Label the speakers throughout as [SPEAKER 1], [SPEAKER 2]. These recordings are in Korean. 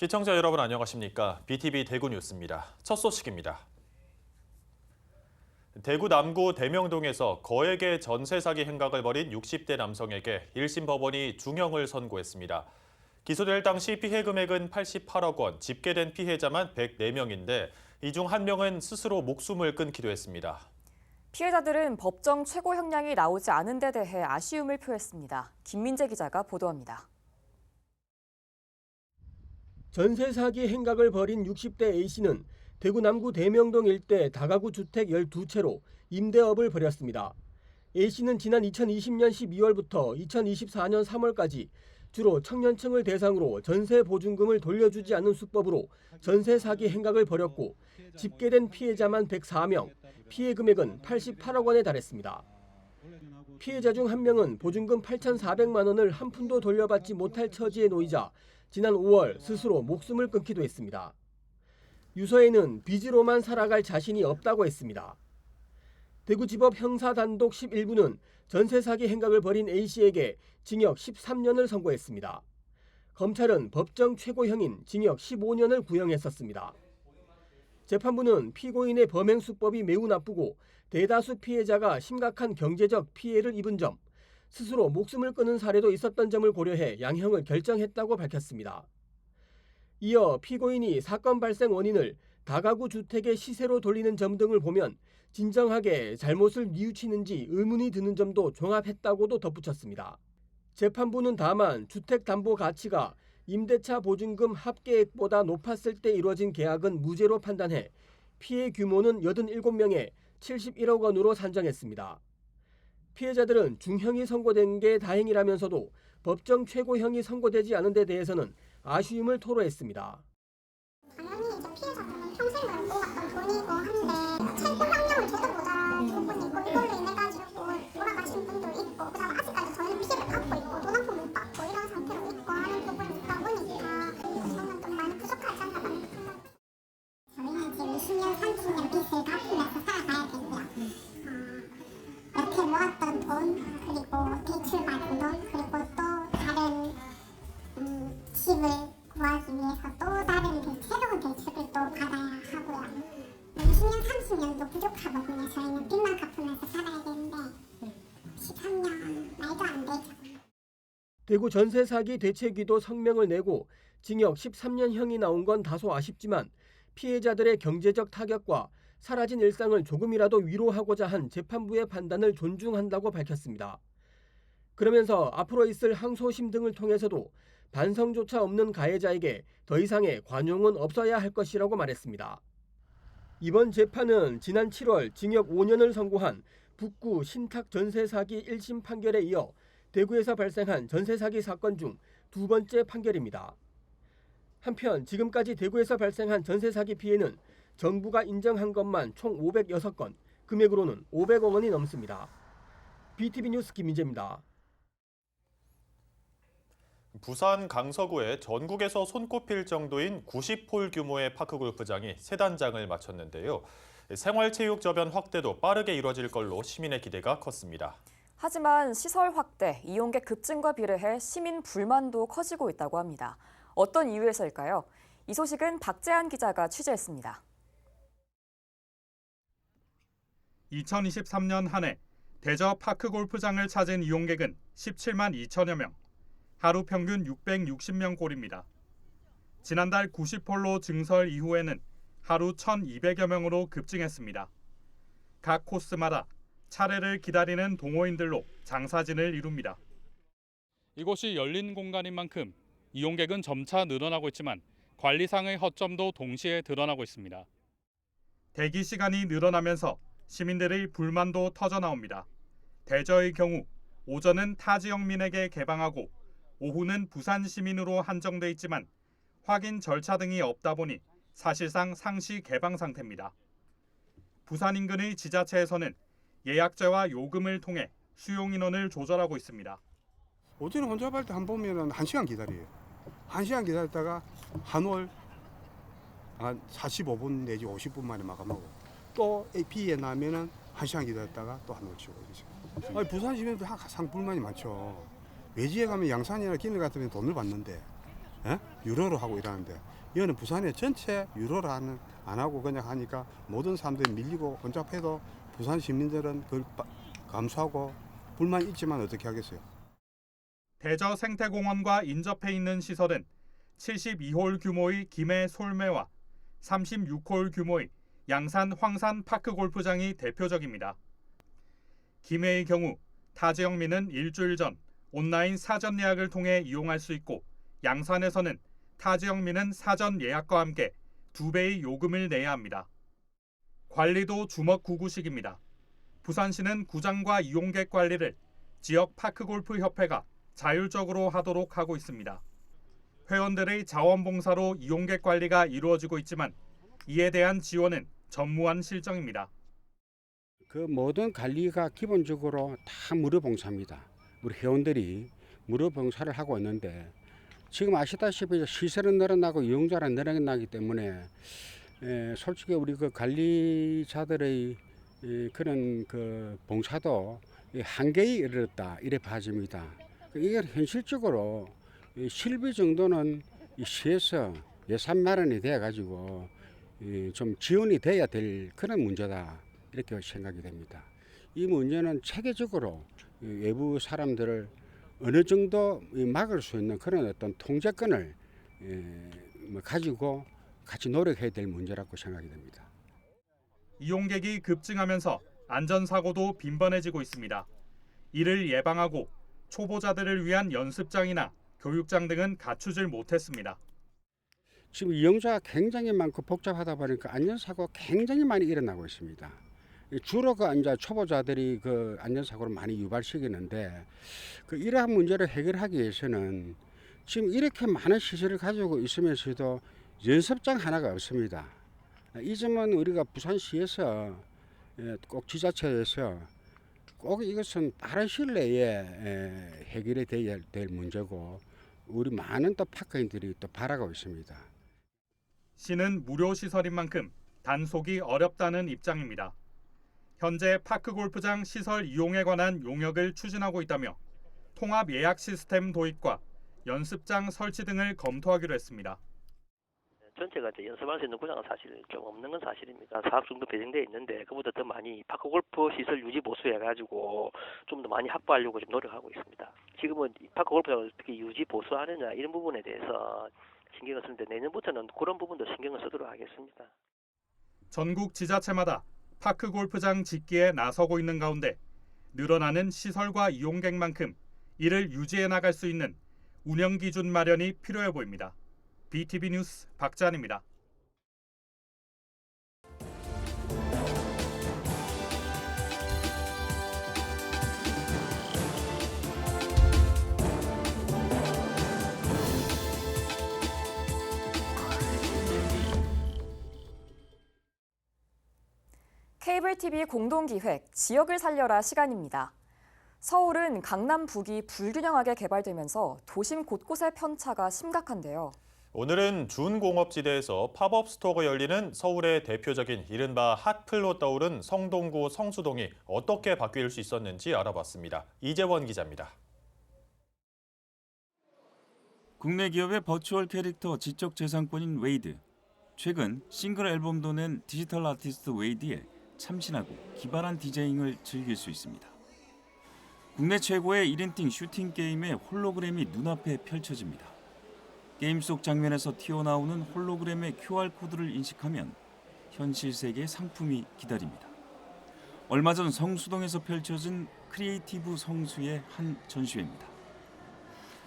[SPEAKER 1] 시청자 여러분 안녕하십니까? BTV 대구 뉴스입니다. 첫 소식입니다. 대구 남구 대명동에서 거액의 전세 사기 행각을 벌인 60대 남성에게 1심 법원이 중형을 선고했습니다. 기소될 당시 피해 금액은 88억 원, 집계된 피해자만 104명인데 이 중 한 명은 스스로 목숨을 끊기도 했습니다.
[SPEAKER 2] 피해자들은 법정 최고 형량이 나오지 않은 데 대해 아쉬움을 표했습니다. 김민재 기자가 보도합니다.
[SPEAKER 3] 전세 사기 행각을 벌인 60대 A씨는 대구 남구 대명동 일대 다가구 주택 12채로 임대업을 벌였습니다. A씨는 지난 2020년 12월부터 2024년 3월까지 주로 청년층을 대상으로 전세 보증금을 돌려주지 않는 수법으로 전세 사기 행각을 벌였고 집계된 피해자만 104명, 피해 금액은 88억 원에 달했습니다. 피해자 중 한 명은 보증금 8,400만 원을 한 푼도 돌려받지 못할 처지에 놓이자 지난 5월 스스로 목숨을 끊기도 했습니다. 유서에는 빚으로만 살아갈 자신이 없다고 했습니다. 대구지법 형사단독 11부는 전세 사기 행각을 벌인 A씨에게 징역 13년을 선고했습니다. 검찰은 법정 최고형인 징역 15년을 구형했었습니다. 재판부는 피고인의 범행 수법이 매우 나쁘고 대다수 피해자가 심각한 경제적 피해를 입은 점, 스스로 목숨을 끊은 사례도 있었던 점을 고려해 양형을 결정했다고 밝혔습니다. 이어 피고인이 사건 발생 원인을 다가구 주택의 시세로 돌리는 점 등을 보면 진정하게 잘못을 뉘우치는지 의문이 드는 점도 종합했다고도 덧붙였습니다. 재판부는 다만 주택담보 가치가 임대차 보증금 합계액보다 높았을 때 이루어진 계약은 무죄로 판단해 피해 규모는 87명에 71억 원으로 산정했습니다. 피해자들은 중형이 선고된 게 다행이라면서도 법정 최고형이 선고되지 않은 데 대해서는 아쉬움을 토로했습니다.
[SPEAKER 4] 당연히 이제 피해자분은 평생 벌고 갔던 돈이고 한데 최고형량을 줘도 모자란 부분이 있고 이걸로 인해 가지고 돌아가신 분도 있고 그다음에 아직까지 저희는 피해를 받고 있고 돈 한 푼 못 받고 이런 상태로 있고 하는 부분이 있다 보니까 저는 좀 많이 부족하지 않나 많이 생각해요. 저희는 지금 20년, 30년 빚을 갚으면서 살아가야 되고요. 여태 모았던 돈 그리고 대출받은 돈 그리고 또 다른 집을 구하기 위해서 또 다른 새로운 대출을 또 받아야 하고요. 20년, 30년도 부족하거든요. 저희는 빚만 갚으면서 살아야 되는데 13년 말도 안 되죠.
[SPEAKER 3] 대구 전세 사기 대책위도 성명을 내고 징역 13년형이 나온 건 다소 아쉽지만 피해자들의 경제적 타격과 사라진 일상을 조금이라도 위로하고자 한 재판부의 판단을 존중한다고 밝혔습니다. 그러면서 앞으로 있을 항소심 등을 통해서도 반성조차 없는 가해자에게 더 이상의 관용은 없어야 할 것이라고 말했습니다. 이번 재판은 지난 7월 징역 5년을 선고한 북구 신탁 전세 사기 1심 판결에 이어 대구에서 발생한 전세 사기 사건 중 두 번째 판결입니다. 한편 지금까지 대구에서 발생한 전세 사기 피해는 정부가 인정한 것만 총 506건, 금액으로는 500억 원이 넘습니다. BTV 뉴스 김민재입니다.
[SPEAKER 1] 부산 강서구에 전국에서 손꼽힐 정도인 90홀 규모의 파크골프장이 새 단장을 마쳤는데요. 생활체육 저변 확대도 빠르게 이뤄질 걸로 시민의 기대가 컸습니다.
[SPEAKER 2] 하지만 시설 확대, 이용객 급증과 비례해 시민 불만도 커지고 있다고 합니다. 어떤 이유에서일까요? 이 소식은 박재한 기자가 취재했습니다.
[SPEAKER 5] 2023년 한 해 대저 파크골프장을 찾은 이용객은 17만 2천여 명, 하루 평균 660명 꼴입니다. 지난달 90홀로 증설 이후에는 하루 1,200여 명으로 급증했습니다. 각 코스마다 차례를 기다리는 동호인들로 장사진을 이룹니다. 이곳이 열린 공간인 만큼 이용객은 점차 늘어나고 있지만 관리상의 허점도 동시에 드러나고 있습니다. 대기 시간이 늘어나면서 시민들의 불만도 터져나옵니다. 대저의 경우 오전은 타 지역민에게 개방하고 오후는 부산 시민으로 한정돼 있지만 확인 절차 등이 없다 보니 사실상 상시 개방 상태입니다. 부산 인근의 지자체에서는 예약제와 요금을 통해 수용 인원을 조절하고 있습니다.
[SPEAKER 6] 오전에 혼잡할 때 한 보면은 1시간 기다려요. 1시간 기다렸다가 한 월 한 45분 내지 50분 만에 마감하고 또 비에 나면은 1시간 기다렸다가 또 한 월 치고 이러죠. 아니, 부산 시민들 항상 불만이 많죠. 외지에 가면 양산이나 기내 같으면 돈을 받는데 유로로 하고 일하는데 이거는 부산에 전체 유로로 안 하고 그냥 하니까 모든 사람들이 밀리고 혼잡해도 부산 시민들은 그걸 감수하고 불만 있지만 어떻게 하겠어요.
[SPEAKER 5] 대저 생태공원과 인접해 있는 시설은 72홀 규모의 김해 솔매와 36홀 규모의 양산 황산 파크 골프장이 대표적입니다. 김해의 경우 타 지역민은 일주일 전 온라인 사전 예약을 통해 이용할 수 있고 양산에서는 타 지역민은 사전 예약과 함께 2배의 요금을 내야 합니다. 관리도 주먹구구식입니다. 부산시는 구장과 이용객 관리를 지역 파크골프협회가 자율적으로 하도록 하고 있습니다. 회원들의 자원봉사로 이용객 관리가 이루어지고 있지만 이에 대한 지원은 전무한 실정입니다.
[SPEAKER 7] 그 모든 관리가 기본적으로 다 무료 봉사입니다. 우리 회원들이 무료 봉사를 하고 있는데 지금 아시다시피 시설은 늘어나고 이용자는 늘어나기 때문에 솔직히 우리 그 관리자들의 그런 그 봉사도 한계에 이르렀다 이래 봐집니다. 이게 현실적으로 실비 정도는 시에서 예산 마련이 돼 가지고 좀 지원이 돼야 될 그런 문제다 이렇게 생각이 됩니다. 이 문제는 체계적으로 외부 사람들을 어느 정도 막을 수 있는 그런 어떤 통제권을 가지고 같이 노력해야 될 문제라고 생각이 됩니다.
[SPEAKER 5] 이용객이 급증하면서 안전사고도 빈번해지고 있습니다. 이를 예방하고 초보자들을 위한 연습장이나 교육장 등은 갖추질 못했습니다.
[SPEAKER 7] 지금 이용자가 굉장히 많고 복잡하다 보니까 안전사고가 굉장히 많이 일어나고 있습니다. 주로 그 이제 초보자들이 그 안전사고를 많이 유발시키는데 그 이러한 문제를 해결하기 위해서는 지금 이렇게 많은 시설을 가지고 있으면서도 연습장 하나가 없습니다. 이 점은 우리가 부산시에서 꼭 지자체에서 꼭 이것은 빠른 시일 내에 해결이 돼야 될 문제고 우리 많은 또 파크인들이 또 바라고 있습니다.
[SPEAKER 5] 시는 무료 시설인 만큼 단속이 어렵다는 입장입니다. 현재 파크골프장 시설 이용에 관한 용역을 추진하고 있다며 통합 예약 시스템 도입과 연습장 설치 등을 검토하기로 했습니다.
[SPEAKER 8] 전체가 이제 연습할 수 있는 구장은 사실 좀 없는 건 사실입니다. 4억 정도 배정돼 있는데 그보다 더 많이 파크골프 시설 유지 보수해가지고 좀 더 많이 확보하려고 좀 노력하고 있습니다. 지금은 파크골프장을 어떻게 유지 보수하느냐 이런 부분에 대해서 신경을 쓰는데 내년부터는 그런 부분도 신경을 쓰도록 하겠습니다.
[SPEAKER 5] 전국 지자체마다 파크골프장 짓기에 나서고 있는 가운데 늘어나는 시설과 이용객만큼 이를 유지해 나갈 수 있는 운영 기준 마련이 필요해 보입니다. BTV 뉴스 박찬입니다.
[SPEAKER 2] 케이블 TV 공동기획 지역을 살려라 시간입니다. 서울은 강남 북이 불균형하게 개발되면서 도심 곳곳의 편차가 심각한데요.
[SPEAKER 1] 오늘은 준공업지대에서 팝업 스토어가 열리는 서울의 대표적인 이른바 핫플로 떠오른 성동구 성수동이 어떻게 바뀔 수 있었는지 알아봤습니다. 이재원 기자입니다.
[SPEAKER 9] 국내 기업의 버추얼 캐릭터 지적재산권인 웨이드. 최근 싱글 앨범도 낸 디지털 아티스트 웨이드에 참신하고 기발한 디제잉을 즐길 수 있습니다. 국내 최고의 1인칭 슈팅 게임의 홀로그램이 눈앞에 펼쳐집니다. 게임 속 장면에서 튀어나오는 홀로그램의 QR코드를 인식하면 현실 세계의 상품이 기다립니다. 얼마 전 성수동에서 펼쳐진 크리에이티브 성수의 한 전시회입니다.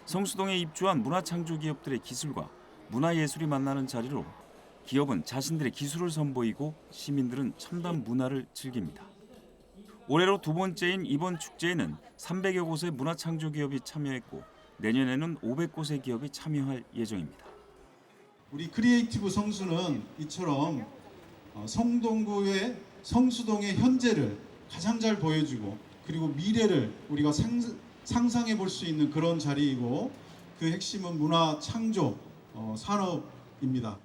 [SPEAKER 9] 성수동에 입주한 문화창조 기업들의 기술과 문화예술이 만나는 자리로 기업은 자신들의 기술을 선보이고 시민들은 첨단 문화를 즐깁니다. 올해로 두 번째인 이번 축제에는 300여 곳의 문화창조 기업이 참여했고 내년에는 500곳의 기업이 참여할 예정입니다.
[SPEAKER 10] 우리 크리에이티브 성수는 이처럼 성동구의 성수동의 현재를 가장 잘 보여주고 그리고 미래를 우리가 상상해 볼 수 있는 그런 자리이고 그 핵심은 문화창조 산업입니다.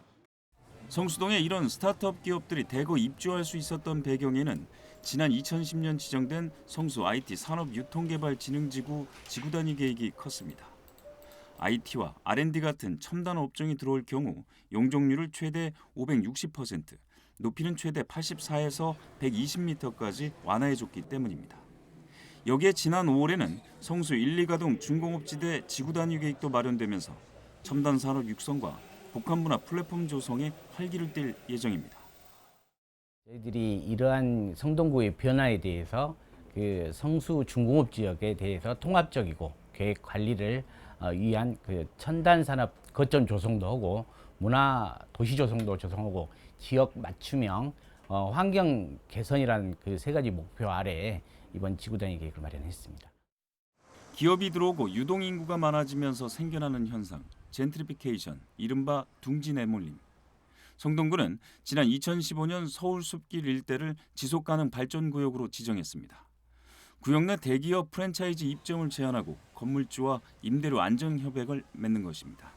[SPEAKER 9] 성수동에 이런 스타트업 기업들이 대거 입주할 수 있었던 배경에는 지난 2010년 지정된 성수 IT 산업유통개발진흥지구 지구 단위 계획이 컸습니다. IT와 R&D 같은 첨단 업종이 들어올 경우 용적률을 최대 560%, 높이는 최대 84에서 120m까지 완화해줬기 때문입니다. 여기에 지난 5월에는 성수 1, 2가동 중공업지대 지구단위 계획도 마련되면서 첨단 산업 육성과 복합문화 플랫폼 조성에 활기를 띨 예정입니다.
[SPEAKER 11] 저희들이 이러한 성동구의 변화에 대해서 그 성수 중공업 지역에 대해서 통합적이고 계획 관리를 위한 그 첨단 산업 거점 조성도 하고 문화 도시 조성도 조성하고 지역 맞춤형 환경 개선이라는 그 세 가지 목표 아래에 이번 지구단위 계획을 마련했습니다.
[SPEAKER 9] 기업이 들어오고 유동 인구가 많아지면서 생겨나는 현상, 젠트리피케이션, 이른바 둥지 내몰림. 성동구는 지난 2015년 서울 숲길 일대를 지속가능 발전구역으로 지정했습니다. 구역 내 대기업 프랜차이즈 입점을 제한하고 건물주와 임대료 안정 협약을 맺는 것입니다.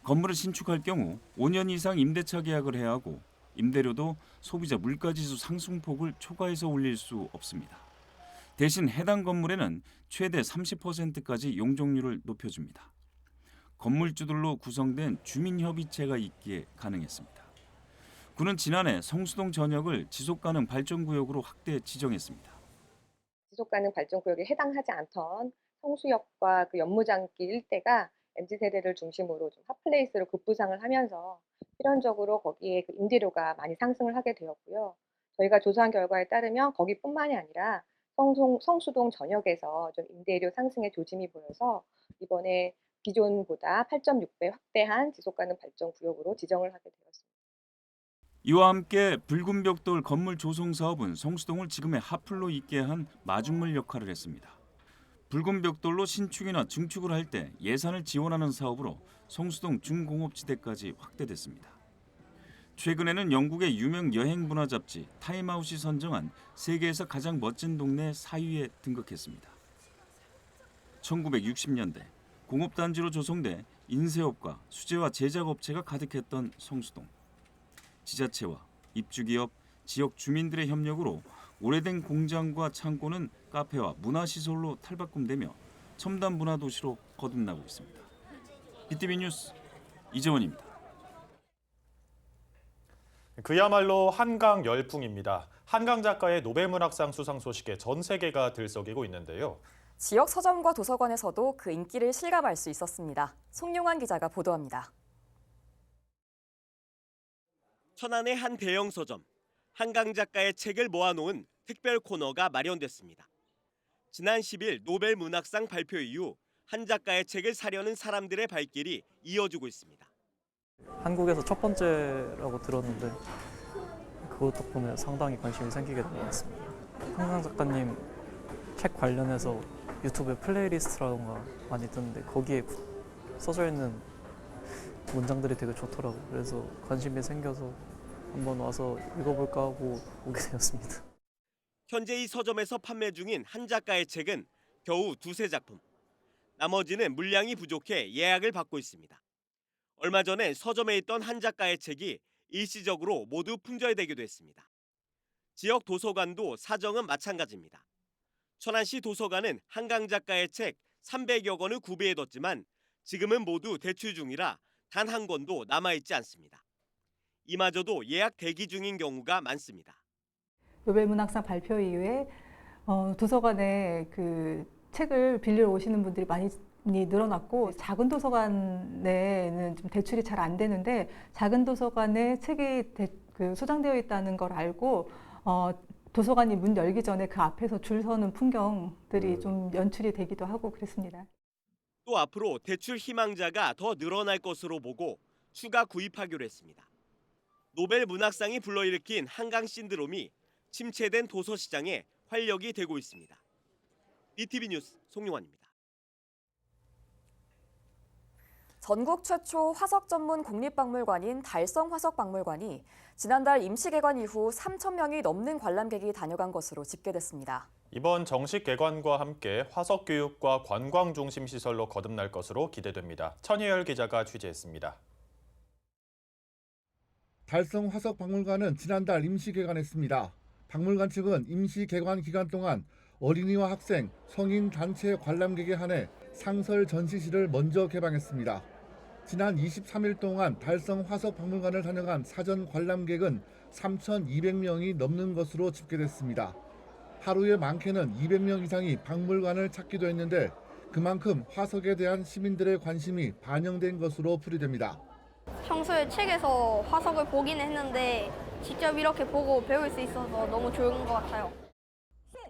[SPEAKER 9] 건물을 신축할 경우 5년 이상 임대차 계약을 해야 하고 임대료도 소비자 물가지수 상승폭을 초과해서 올릴 수 없습니다. 대신 해당 건물에는 최대 30%까지 용적률을 높여줍니다. 건물주들로 구성된 주민협의체가 있기에 가능했습니다. 구는 지난해 성수동 전역을 지속가능 발전구역으로 확대 지정했습니다.
[SPEAKER 12] 지속가능 발전구역에 해당하지 않던 성수역과 그 연무장길 일대가 MZ세대를 중심으로 좀 핫플레이스로 급부상을 하면서 필연적으로 거기에 그 임대료가 많이 상승을 하게 되었고요. 저희가 조사한 결과에 따르면 거기뿐만이 아니라 성수동 전역에서 좀 임대료 상승의 조짐이 보여서 이번에 기존보다 8.6배 확대한 지속가능 발전구역으로 지정을 하게 되었습니다.
[SPEAKER 9] 이와 함께 붉은 벽돌 건물 조성 사업은 성수동을 지금의 핫플로 있게 한 마중물 역할을 했습니다. 붉은 벽돌로 신축이나 증축을 할 때 예산을 지원하는 사업으로 성수동 중공업지대까지 확대됐습니다. 최근에는 영국의 유명 여행 문화 잡지 타임아웃이 선정한 세계에서 가장 멋진 동네 4위에 등극했습니다. 1960년대 공업단지로 조성돼 인쇄업과 수제화 제작업체가 가득했던 성수동. 지자체와 입주기업, 지역 주민들의 협력으로 오래된 공장과 창고는 카페와 문화시설로 탈바꿈되며 첨단 문화도시로 거듭나고 있습니다. BTV 뉴스 이재원입니다.
[SPEAKER 1] 그야말로 한강 열풍입니다. 한강 작가의 노벨문학상 수상 소식에 전 세계가 들썩이고 있는데요.
[SPEAKER 2] 지역 서점과 도서관에서도 그 인기를 실감할 수 있었습니다. 송용환 기자가 보도합니다.
[SPEAKER 13] 천안의 한 대형 서점, 한강 작가의 책을 모아놓은 특별 코너가 마련됐습니다. 지난 10일 노벨 문학상 발표 이후 한 작가의 책을 사려는 사람들의 발길이 이어지고 있습니다.
[SPEAKER 14] 한국에서 첫 번째라고 들었는데 그것 덕분에 상당히 관심이 생기게 된 것 같습니다. 한강 작가님 책 관련해서 유튜브에 플레이리스트라던가 많이 뜨는데 거기에 써져 있는 문장들이 되게 좋더라고요. 그래서 관심이 생겨서 한번 와서 읽어볼까 하고 오게 되었습니다.
[SPEAKER 13] 현재 이 서점에서 판매 중인 한 작가의 책은 겨우 2-3작품. 나머지는 물량이 부족해 예약을 받고 있습니다. 얼마 전에 서점에 있던 한 작가의 책이 일시적으로 모두 품절되기도 했습니다. 지역 도서관도 사정은 마찬가지입니다. 천안시 도서관은 한강 작가의 책 300여 권을 구비해뒀지만 지금은 모두 대출 중이라 단 한 권도 남아있지 않습니다. 이마저도 예약 대기 중인 경우가 많습니다.
[SPEAKER 15] 노벨문학상 발표 이후에 도서관에 그 책을 빌리러 오시는 분들이 많이 늘어났고, 작은 도서관에는 좀 대출이 잘 안 되는데 작은 도서관에 책이 소장되어 있다는 걸 알고 도서관이 문 열기 전에 그 앞에서 줄 서는 풍경들이 좀 연출이 되기도 하고 그랬습니다.
[SPEAKER 13] 또 앞으로 대출 희망자가 더 늘어날 것으로 보고 추가 구입하기로 했습니다. 노벨 문학상이 불러일으킨 한강 신드롬이 침체된 도서 시장에 활력이 되고 있습니다. BTV 뉴스 송용환입니다.
[SPEAKER 2] 전국 최초 화석 전문 국립박물관인 달성화석박물관이 지난달 임시 개관 이후 3,000명이 넘는 관람객이 다녀간 것으로 집계됐습니다.
[SPEAKER 1] 이번 정식 개관과 함께 화석 교육과 관광 중심 시설로 거듭날 것으로 기대됩니다. 천희열 기자가 취재했습니다.
[SPEAKER 16] 달성 화석박물관은 지난달 임시 개관했습니다. 박물관 측은 임시 개관 기간 동안 어린이와 학생, 성인 단체 관람객에 한해 상설 전시실을 먼저 개방했습니다. 지난 23일 동안 달성 화석박물관을 다녀간 사전 관람객은 3,200명이 넘는 것으로 집계됐습니다. 하루에 많게는 200명 이상이 박물관을 찾기도 했는데 그만큼 화석에 대한 시민들의 관심이 반영된 것으로 풀이됩니다.
[SPEAKER 17] 평소에 책에서 화석을 보긴 했는데 직접 이렇게 보고 배울 수 있어서 너무 좋은 것 같아요.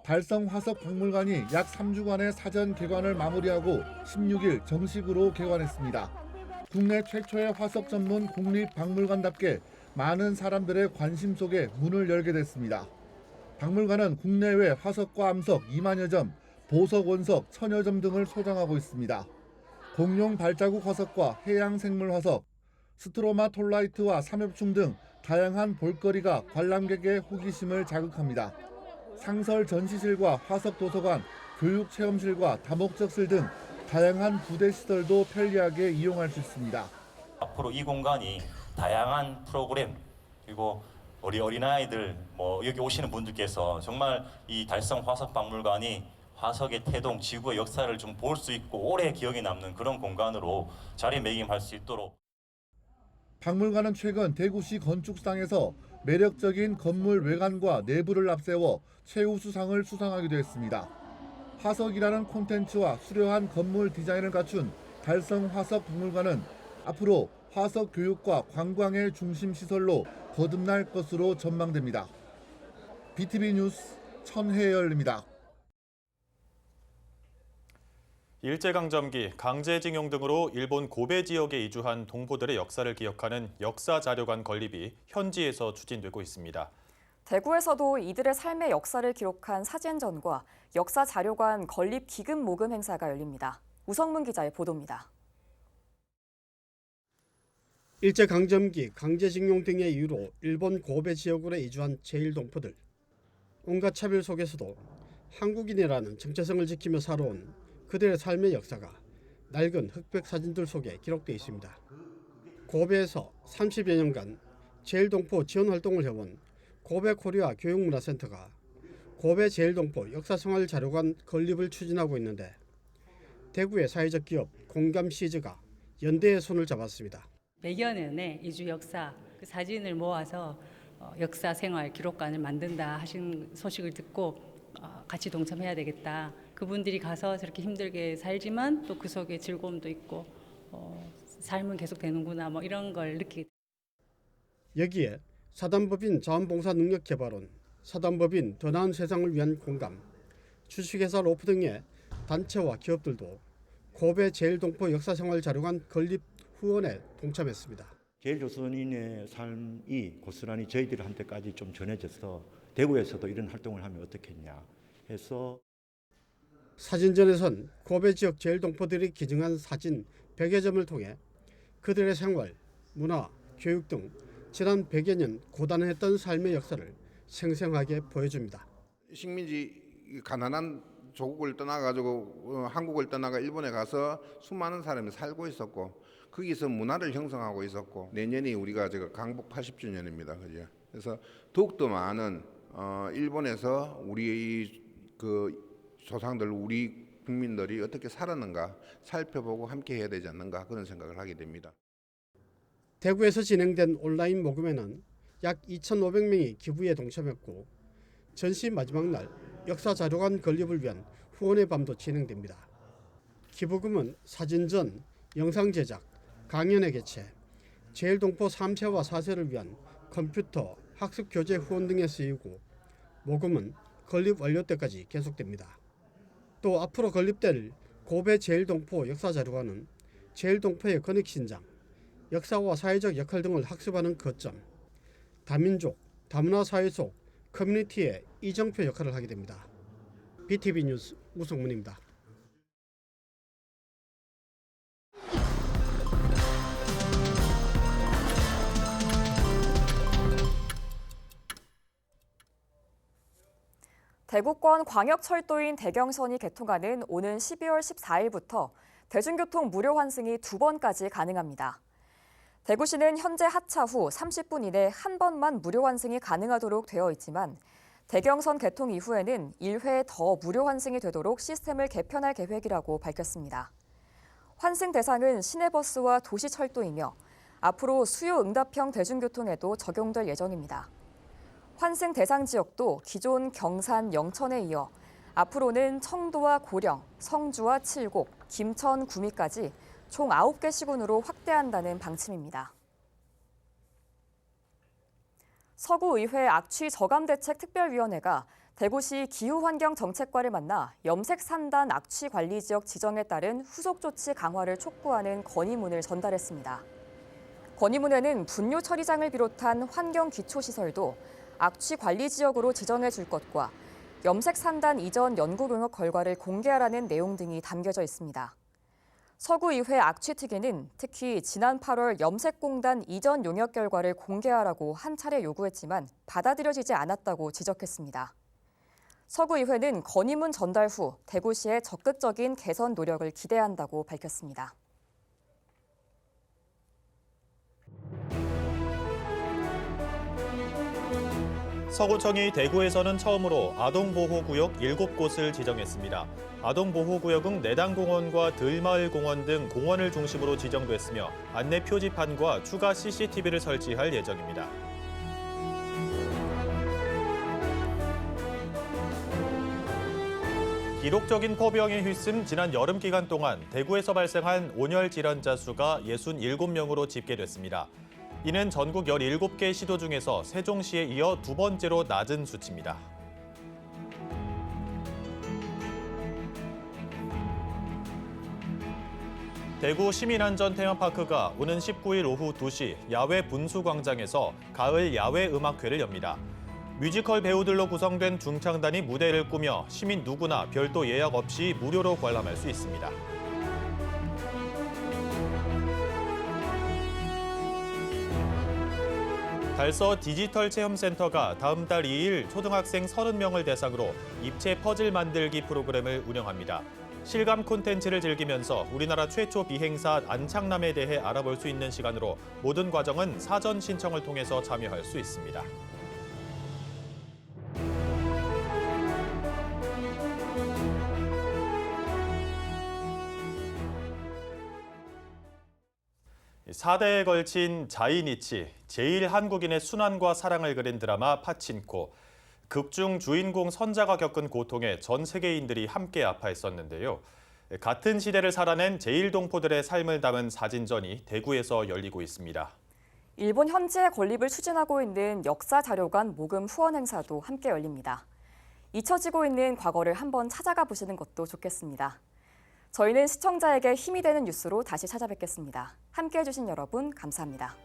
[SPEAKER 16] 달성 화석박물관이 약 3주간의 사전 개관을 마무리하고 16일 정식으로 개관했습니다. 국내 최초의 화석 전문 국립박물관답게 많은 사람들의 관심 속에 문을 열게 됐습니다. 박물관은 국내외 화석과 암석 2만여 점, 보석 원석 1000여 점 등을 소장하고 있습니다. 공룡 발자국 화석과 해양 생물 화석, 스트로마톨라이트와 삼엽충 등 다양한 볼거리가 관람객의 호기심을 자극합니다. 상설 전시실과 화석 도서관, 교육 체험실과 다목적실 등 다양한 부대 시설도 편리하게 이용할 수 있습니다.
[SPEAKER 18] 앞으로 이 공간이 다양한 프로그램 그리고 우리 어린아이들 여기 오시는 분들께서 정말 이 달성 화석박물관이 화석의 태동, 지구의 역사를 좀 볼 수 있고 오래 기억에 남는 그런 공간으로 자리매김할 수 있도록.
[SPEAKER 16] 박물관은 최근 대구시 건축상에서 매력적인 건물 외관과 내부를 앞세워 최우수상을 수상하기도 했습니다. 화석이라는 콘텐츠와 수려한 건물 디자인을 갖춘 달성 화석박물관은 앞으로 화석 교육과 관광의 중심 시설로 거듭날 것으로 전망됩니다. BTV 뉴스 천혜열입니다.
[SPEAKER 1] 일제강점기, 강제징용 등으로 일본 고베 지역에 이주한 동포들의 역사를 기억하는 역사자료관 건립이 현지에서 추진되고 있습니다.
[SPEAKER 2] 대구에서도 이들의 삶의 역사를 기록한 사진전과 역사자료관 건립 기금 모금 행사가 열립니다. 우성문 기자의 보도입니다.
[SPEAKER 19] 일제강점기, 강제징용 등의 이유로 일본 고베 지역으로 이주한 제1동포들. 온갖 차별 속에서도 한국인이라는 정체성을 지키며 살아온 그들의 삶의 역사가 낡은 흑백 사진들 속에 기록되어 있습니다. 고베에서 30여 년간 제1동포 지원 활동을 해온 고베 코리아 교육문화센터가 고베 제1동포 역사생활자료관 건립을 추진하고 있는데 대구의 사회적 기업 공감 시즈가 연대의 손을 잡았습니다.
[SPEAKER 20] 100여 년의 이주 역사 그 사진을 모아서 역사생활 기록관을 만든다 하신 소식을 듣고 같이 동참해야 되겠다. 그분들이 가서 저렇게 힘들게 살지만 또 그 속에 즐거움도 있고 삶은 계속 되는구나 이런 걸 느끼게.
[SPEAKER 19] 여기에 사단법인 자원봉사능력개발원, 사단법인 더 나은 세상을 위한 공감, 주식회사 로프 등의 단체와 기업들도 고베 제1동포 역사생활자료관 건립 후원에 동참했습니다.
[SPEAKER 21] 제1조선인의 삶이 고스란히 저희들한테까지 좀 전해져서 대구에서도 이런 활동을 하면 어떻겠냐 해서
[SPEAKER 19] 사진전에선 고베 지역 제1동포들이 기증한 사진 100여 점을 통해 그들의 생활, 문화, 교육 등 지난 100여 년 고단했던 삶의 역사를 생생하게 보여줍니다.
[SPEAKER 22] 식민지 가난한 조국을 떠나가지고 한국을 떠나가 일본에 가서 수많은 사람이 살고 있었고 거기서 문화를 형성하고 있었고 내년이 우리가 강복 80주년입니다. 그죠? 그래서 더욱더 많은 일본에서 우리 그 조상들, 우리 국민들이 어떻게 살았는가 살펴보고 함께 해야 되지 않는가 그런 생각을 하게 됩니다.
[SPEAKER 19] 대구에서 진행된 온라인 모금에는 약 2,500명이 기부에 동참했고 전시 마지막 날 역사자료관 건립을 위한 후원의 밤도 진행됩니다. 기부금은 사진전, 영상 제작, 강연회 개최, 제1동포 3세와 4세를 위한 컴퓨터, 학습 교재 후원 등에 쓰이고 모금은 건립 완료 때까지 계속됩니다. 또 앞으로 건립될 고베 제1동포 역사자료관은 제1동포의 권익신장, 역사와 사회적 역할 등을 학습하는 거점, 다민족, 다문화 사회 속 커뮤니티의 이정표 역할을 하게 됩니다. BTV 뉴스 우성문입니다.
[SPEAKER 2] 대구권 광역철도인 대경선이 개통하는 오는 12월 14일부터 대중교통 무료 환승이 2번까지 가능합니다. 대구시는 현재 하차 후 30분 이내 한 번만 무료 환승이 가능하도록 되어 있지만 대경선 개통 이후에는 1회 더 무료 환승이 되도록 시스템을 개편할 계획이라고 밝혔습니다. 환승 대상은 시내버스와 도시철도이며 앞으로 수요 응답형 대중교통에도 적용될 예정입니다. 환승 대상 지역도 기존 경산, 영천에 이어 앞으로는 청도와 고령, 성주와 칠곡, 김천, 구미까지 총 9개 시군으로 확대한다는 방침입니다. 서구의회 악취저감대책특별위원회가 대구시 기후환경정책과를 만나 염색산단 악취관리지역 지정에 따른 후속 조치 강화를 촉구하는 건의문을 전달했습니다. 건의문에는 분뇨 처리장을 비롯한 환경기초시설도 악취관리지역으로 지정해 줄 것과 염색산단 이전 연구용역 결과를 공개하라는 내용 등이 담겨져 있습니다. 서구의회 악취특위는 특히 지난 8월 염색공단 이전 용역 결과를 공개하라고 한 차례 요구했지만 받아들여지지 않았다고 지적했습니다. 서구의회는 건의문 전달 후 대구시의 적극적인 개선 노력을 기대한다고 밝혔습니다.
[SPEAKER 1] 서구청이 대구에서는 처음으로 아동보호구역 7곳을 지정했습니다. 아동보호구역은 내당공원과 들마을공원 등 공원을 중심으로 지정됐으며 안내 표지판과 추가 CCTV를 설치할 예정입니다. 기록적인 포병에 휩쓴 지난 여름 기간 동안 대구에서 발생한 온열 질환자 수가 67명으로 집계됐습니다. 이는 전국 17개 시도 중에서 세종시에 이어 두 번째로 낮은 수치입니다. 대구 시민안전 테마파크가 오는 19일 오후 2시 야외 분수광장에서 가을 야외 음악회를 엽니다. 뮤지컬 배우들로 구성된 중창단이 무대를 꾸며 시민 누구나 별도 예약 없이 무료로 관람할 수 있습니다. 달서 디지털 체험센터가 다음 달 2일 초등학생 30명을 대상으로 입체 퍼즐 만들기 프로그램을 운영합니다. 실감 콘텐츠를 즐기면서 우리나라 최초 비행사 안창남에 대해 알아볼 수 있는 시간으로 모든 과정은 사전 신청을 통해서 참여할 수 있습니다. (4대에) 걸친 자이니치, 제1한국인의 순환과 사랑을 그린 드라마 파친코. 극중 주인공 선자가 겪은 고통에 전 세계인들이 함께 아파했었는데요. 같은 시대를 살아낸 제1동포들의 삶을 담은 사진전이 대구에서 열리고 있습니다.
[SPEAKER 2] 일본 현지의 건립을 추진하고 있는 역사자료관 모금 후원 행사도 함께 열립니다. 잊혀지고 있는 과거를 한번 찾아가 보시는 것도 좋겠습니다. 저희는 시청자에게 힘이 되는 뉴스로 다시 찾아뵙겠습니다. 함께해 주신 여러분 감사합니다.